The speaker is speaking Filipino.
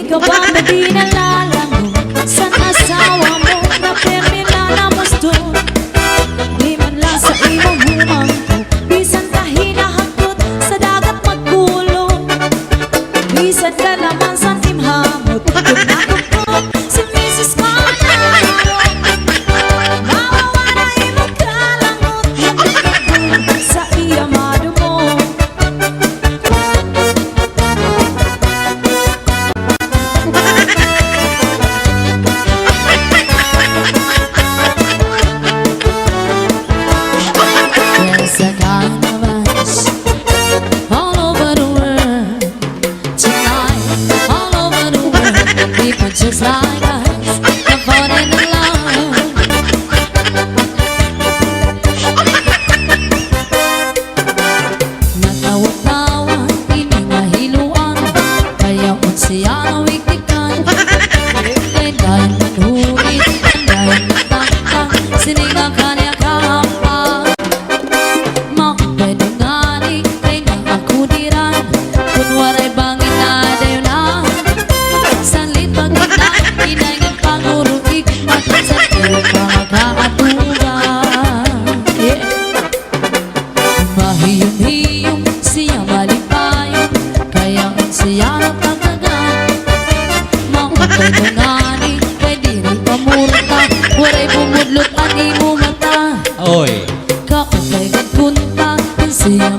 Ikaw ba di nalalango sa asawa mo na perminanamos doon? Di man lang sa imong humangko, bisan ka hinahagtot sa dagat magkulong. Bisan ka naman sa timhamot, kung nakukot si Mrs. Manalo. Mawawa na imong kalangot, magkakabot sa iyamado mo. Yes, I got my eyes all over the world tonight, all over the world. People just like us, I'm falling in love. Natawa-tawa, hindi nahiluan, kaya unsiya na wiktikan. Kaya dahil manhumit, dahil matangkang, siningang kanya kahampan. Makapedungani, kay na ako diran, kunwaray bangin na dayo na. Sanlit pag-ina, inagin panguruig, matasa pero pangagkakatugan. Mahiyong-hiyong, siya malipayon, kaya siya napagagan. Makapedungani, kay diri pamurta, waray bumudlot ang imo mata. Oy. Kaupay kan punta, siya